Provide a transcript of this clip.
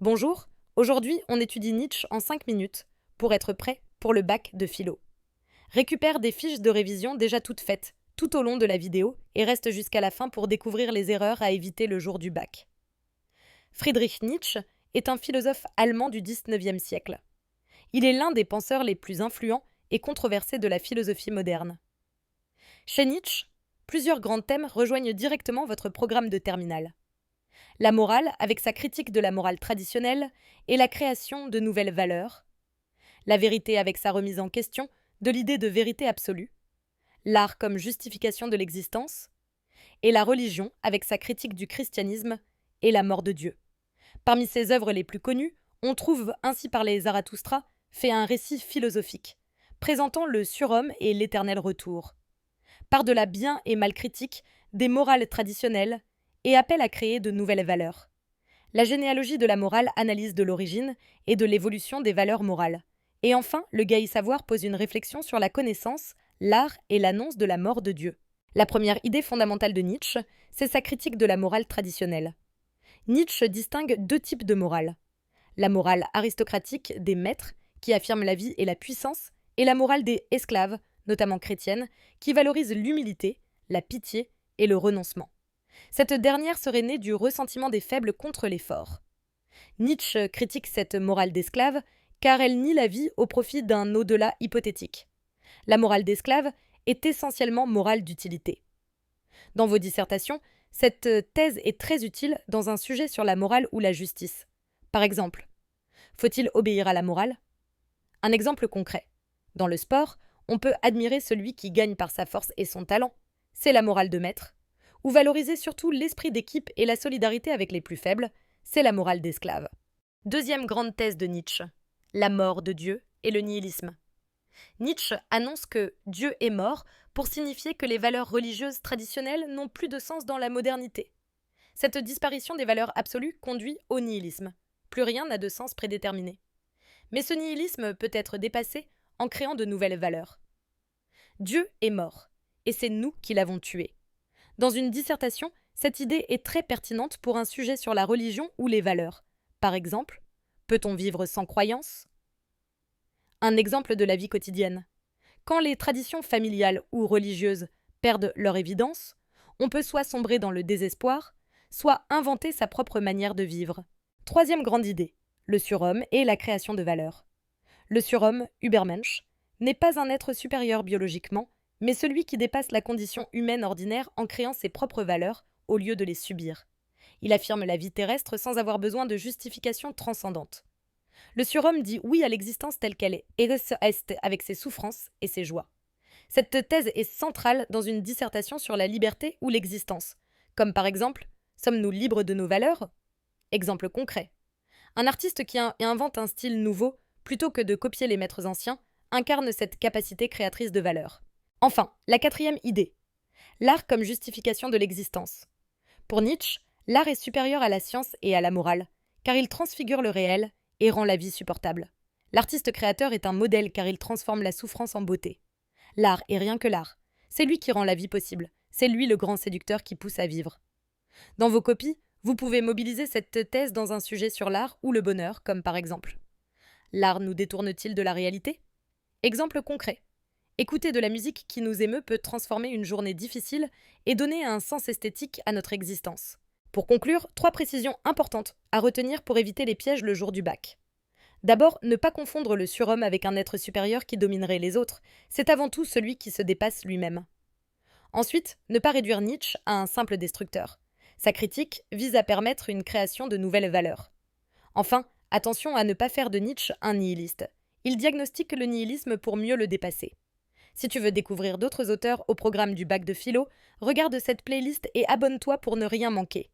Bonjour, aujourd'hui on étudie Nietzsche en 5 minutes pour être prêt pour le bac de philo. Récupère des fiches de révision déjà toutes faites tout au long de la vidéo et reste jusqu'à la fin pour découvrir les erreurs à éviter le jour du bac. Friedrich Nietzsche est un philosophe allemand du XIXe siècle. Il est l'un des penseurs les plus influents et controversés de la philosophie moderne. Chez Nietzsche, plusieurs grands thèmes rejoignent directement votre programme de terminale. La morale avec sa critique de la morale traditionnelle et la création de nouvelles valeurs, la vérité avec sa remise en question de l'idée de vérité absolue, l'art comme justification de l'existence, et la religion avec sa critique du christianisme et la mort de Dieu. Parmi ses œuvres les plus connues, on trouve Ainsi parlait Zarathustra fait un récit philosophique, présentant le surhomme et l'éternel retour. Par-delà bien et mal critique des morales traditionnelles et appelle à créer de nouvelles valeurs. La généalogie de la morale analyse de l'origine et de l'évolution des valeurs morales. Et enfin, le Gaï Savoir pose une réflexion sur la connaissance, l'art et l'annonce de la mort de Dieu. La première idée fondamentale de Nietzsche, c'est sa critique de la morale traditionnelle. Nietzsche distingue deux types de morale. La morale aristocratique des maîtres, qui affirme la vie et la puissance, et la morale des esclaves, notamment chrétiennes, qui valorise l'humilité, la pitié et le renoncement. Cette dernière serait née du ressentiment des faibles contre les forts. Nietzsche critique cette morale d'esclave car elle nie la vie au profit d'un au-delà hypothétique. La morale d'esclave est essentiellement morale d'utilité. Dans vos dissertations, cette thèse est très utile dans un sujet sur la morale ou la justice. Par exemple, faut-il obéir à la morale ? Un exemple concret. Dans le sport, on peut admirer celui qui gagne par sa force et son talent. C'est la morale de maître. Ou valoriser surtout l'esprit d'équipe et la solidarité avec les plus faibles, c'est la morale d'esclave. Deuxième grande thèse de Nietzsche, la mort de Dieu et le nihilisme. Nietzsche annonce que Dieu est mort pour signifier que les valeurs religieuses traditionnelles n'ont plus de sens dans la modernité. Cette disparition des valeurs absolues conduit au nihilisme. Plus rien n'a de sens prédéterminé. Mais ce nihilisme peut être dépassé en créant de nouvelles valeurs. Dieu est mort, et c'est nous qui l'avons tué. Dans une dissertation, cette idée est très pertinente pour un sujet sur la religion ou les valeurs. Par exemple, peut-on vivre sans croyance ? Un exemple de la vie quotidienne. Quand les traditions familiales ou religieuses perdent leur évidence, on peut soit sombrer dans le désespoir, soit inventer sa propre manière de vivre. Troisième grande idée, le surhomme et la création de valeurs. Le surhomme, Übermensch, n'est pas un être supérieur biologiquement, mais celui qui dépasse la condition humaine ordinaire en créant ses propres valeurs au lieu de les subir. Il affirme la vie terrestre sans avoir besoin de justification transcendante. Le surhomme dit oui à l'existence telle qu'elle est, et est avec ses souffrances et ses joies. Cette thèse est centrale dans une dissertation sur la liberté ou l'existence, comme par exemple « Sommes-nous libres de nos valeurs ?» Exemple concret. Un artiste qui invente un style nouveau, plutôt que de copier les maîtres anciens, incarne cette capacité créatrice de valeurs. Enfin, la quatrième idée. L'art comme justification de l'existence. Pour Nietzsche, l'art est supérieur à la science et à la morale, car il transfigure le réel et rend la vie supportable. L'artiste créateur est un modèle car il transforme la souffrance en beauté. L'art est rien que l'art. C'est lui qui rend la vie possible. C'est lui le grand séducteur qui pousse à vivre. Dans vos copies, vous pouvez mobiliser cette thèse dans un sujet sur l'art ou le bonheur, comme par exemple. L'art nous détourne-t-il de la réalité ? Exemple concret. Écouter de la musique qui nous émeut peut transformer une journée difficile et donner un sens esthétique à notre existence. Pour conclure, 3 précisions importantes à retenir pour éviter les pièges le jour du bac. D'abord, ne pas confondre le surhomme avec un être supérieur qui dominerait les autres. C'est avant tout celui qui se dépasse lui-même. Ensuite, ne pas réduire Nietzsche à un simple destructeur. Sa critique vise à permettre une création de nouvelles valeurs. Enfin, attention à ne pas faire de Nietzsche un nihiliste. Il diagnostique le nihilisme pour mieux le dépasser. Si tu veux découvrir d'autres auteurs au programme du bac de philo, regarde cette playlist et abonne-toi pour ne rien manquer.